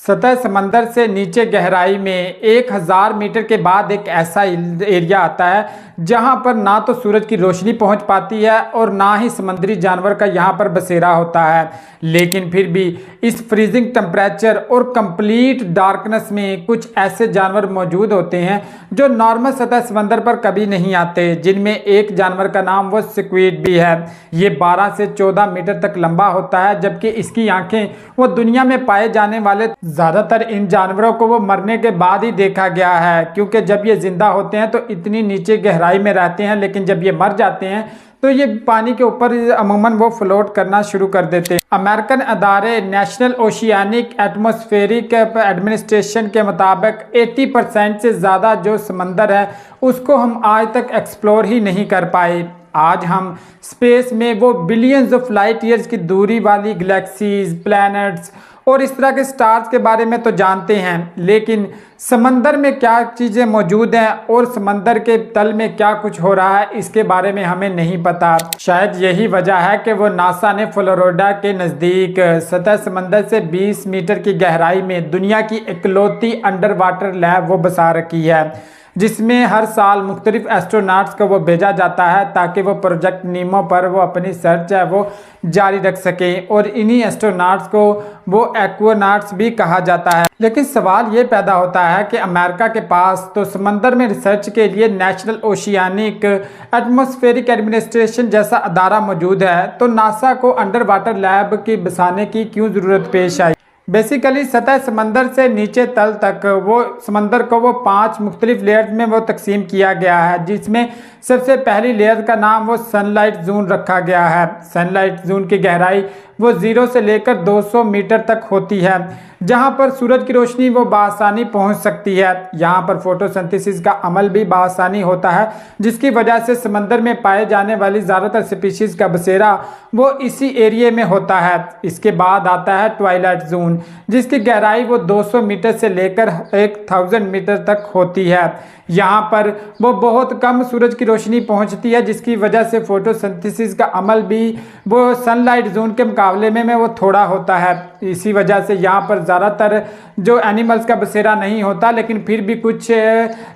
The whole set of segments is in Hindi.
सतह समंदर से नीचे गहराई में 1000 मीटर के बाद एक ऐसा एरिया आता है जहां पर ना तो सूरज की रोशनी पहुंच पाती है और ना ही समुद्री जानवर का यहां पर बसेरा होता है। लेकिन फिर भी इस फ्रीजिंग टेम्परेचर और कंप्लीट डार्कनेस में कुछ ऐसे जानवर मौजूद होते हैं जो नॉर्मल सतह समंदर पर कभी नहीं आते, जिनमें एक जानवर का नाम वो स्क्विड भी है। ये 12 से 14 मीटर तक लंबा होता है, जबकि इसकी आंखें वो दुनिया में पाए जाने वाले ज्यादातर इन जानवरों को वो मरने के बाद ही देखा गया है, क्योंकि जब ये जिंदा होते हैं तो इतनी नीचे गहराई में रहते हैं, लेकिन जब ये मर जाते हैं तो ये पानी के ऊपर अमूमन वो फ्लोट करना शुरू कर देते हैं। अमेरिकन अदारे नेशनल ओशियानिक एटमॉस्फेरिक एडमिनिस्ट्रेशन के मुताबिक 80% से ज़्यादा जो समंदर है उसको हम आज तक एक्सप्लोर ही नहीं कर पाए। आज हम स्पेस में वो बिलियंस ऑफ लाइट ईयर्स की दूरी वाली गैलेक्सीज, प्लैनेट्स और इस तरह के स्टार्स के बारे में तो जानते हैं, लेकिन समंदर में क्या चीज़ें मौजूद हैं और समंदर के तल में क्या कुछ हो रहा है इसके बारे में हमें नहीं पता। शायद यही वजह है कि वो नासा ने फ्लोरिडा के नज़दीक सतह समंदर से 20 मीटर की गहराई में दुनिया की इकलौती अंडर वाटर लैब वो बसा रखी है, जिसमें हर साल मुख्तलिफ एस्ट्रोनॉट्स को वो भेजा जाता है ताकि वो प्रोजेक्ट नीमो पर वो अपनी सर्च है वो जारी रख सकें, और इन्हीं एस्ट्रोनॉट्स को वो एक्वानॉट्स भी कहा जाता है। लेकिन सवाल ये पैदा होता है कि अमेरिका के पास तो समंदर में रिसर्च के लिए नेशनल ओशियानिक एटमॉस्फेरिक एडमिनिस्ट्रेशन जैसा अदारा मौजूद है, तो नासा को अंडर वाटर लैब की बसाने की क्यों ज़रूरत पेश आई। बेसिकली सतह समंदर से नीचे तल तक वो समंदर को वो 5 मुख्तलिफ लेयर्स में वो तकसीम किया गया है, जिसमें सबसे पहली लेयर का नाम वो सनलाइट जोन रखा गया है। सनलाइट जोन की गहराई वो 0 से लेकर 200 मीटर तक होती है, जहां पर सूरज की रोशनी वो बासानी पहुंच सकती है। यहां पर फोटोसिंथेसिस का अमल भी बासानी होता है, जिसकी वजह से समंदर में पाए जाने वाली ज़्यादातर स्पीशीज का बसेरा वो इसी एरिया में होता है। इसके बाद आता है ट्वाइलाइट जोन, जिसकी गहराई वो 200 मीटर से लेकर 1000 मीटर तक होती है। यहाँ पर वो बहुत कम सूरज की रोशनी पहुँचती है, जिसकी वजह से फोटोसिंथेसिस का अमल भी वो सनलाइट जोन के मुकाबले में वो थोड़ा होता है। इसी वजह से यहाँ पर ज़्यादातर जो एनिमल्स का बसेरा नहीं होता, लेकिन फिर भी कुछ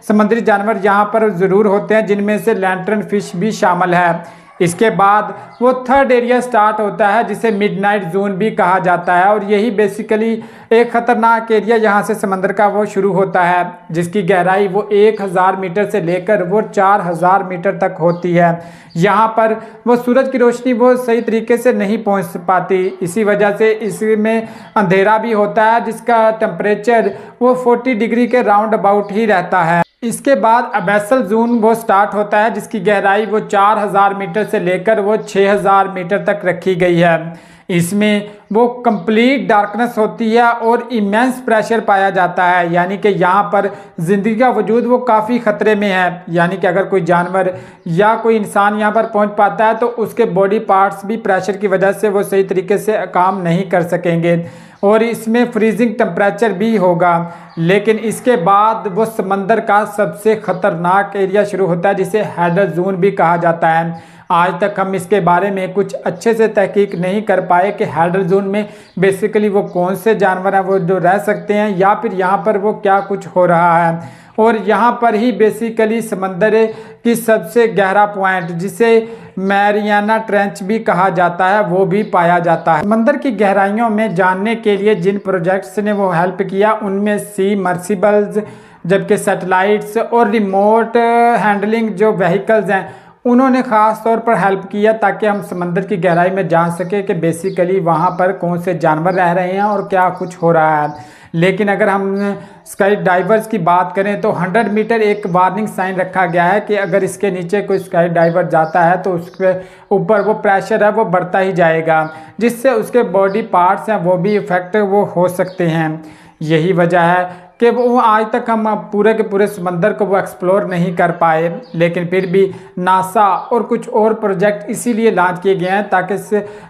समुद्री जानवर यहाँ पर ज़रूर होते हैं, जिनमें से लैंटर्न फिश भी शामिल है। इसके बाद वो थर्ड एरिया स्टार्ट होता है, जिसे मिडनाइट जोन भी कहा जाता है, और यही बेसिकली एक ख़तरनाक एरिया यहाँ से समंदर का वो शुरू होता है, जिसकी गहराई वो 1000 मीटर से लेकर वो 4000 मीटर तक होती है। यहाँ पर वो सूरज की रोशनी वो सही तरीके से नहीं पहुँच पाती, इसी वजह से इसमें अंधेरा भी होता है, जिसका टेम्परेचर वो 40 डिग्री के राउंड अबाउट ही रहता है। इसके बाद अबैसल जोन वो स्टार्ट होता है, जिसकी गहराई वो 4000 मीटर से लेकर वो 6000 मीटर तक रखी गई है। इसमें वो कंप्लीट डार्कनेस होती है और इमेंस प्रेशर पाया जाता है, यानी कि यहाँ पर ज़िंदगी का वजूद वो काफ़ी ख़तरे में है। यानी कि अगर कोई जानवर या कोई इंसान यहाँ पर पहुँच पाता है तो उसके बॉडी पार्ट्स भी प्रेशर की वजह से वो सही तरीके से काम नहीं कर सकेंगे, और इसमें फ्रीजिंग टेम्परेचर भी होगा। लेकिन इसके बाद वो समंदर का सबसे ख़तरनाक एरिया शुरू होता है, जिसे हैडर जोन भी कहा जाता है। आज तक हम इसके बारे में कुछ अच्छे से तहकीक नहीं कर पाए कि हैडर जोन में बेसिकली वो कौन से जानवर हैं वो जो रह सकते हैं, या फिर यहाँ पर वो क्या कुछ हो रहा है। और यहाँ पर ही बेसिकली समंदर की सबसे गहरा पॉइंट, जिसे मैरियाना ट्रेंच भी कहा जाता है, वो भी पाया जाता है। समंदर की गहराइयों में जानने के लिए जिन प्रोजेक्ट्स ने वो हेल्प किया, उनमें सी मर्सिबल्स, जबकि सैटेलाइट्स और रिमोट हैंडलिंग जो व्हीकल्स हैं उन्होंने ख़ास तौर पर हेल्प किया, ताकि हम समंदर की गहराई में जान सके कि बेसिकली वहाँ पर कौन से जानवर रह रहे हैं और क्या कुछ हो रहा है। लेकिन अगर हम स्काई डाइवर्स की बात करें तो 100 मीटर एक वार्निंग साइन रखा गया है कि अगर इसके नीचे कोई स्काई डाइवर जाता है तो उसके ऊपर वो प्रेशर है वो बढ़ता ही जाएगा, जिससे उसके बॉडी पार्ट्स हैं वो भी इफेक्ट वो हो सकते हैं। यही वजह है कि वो आज तक हम पूरे के पूरे समंदर को वो एक्सप्लोर नहीं कर पाए, लेकिन फिर भी नासा और कुछ और प्रोजेक्ट इसीलिए लॉन्च किए गए हैं ताकि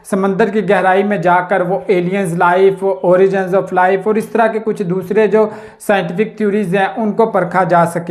समंदर की गहराई में जाकर वो aliens life, origins of life और इस तरह के कुछ दूसरे जो साइंटिफिक थ्योरीज हैं उनको परखा जा सके।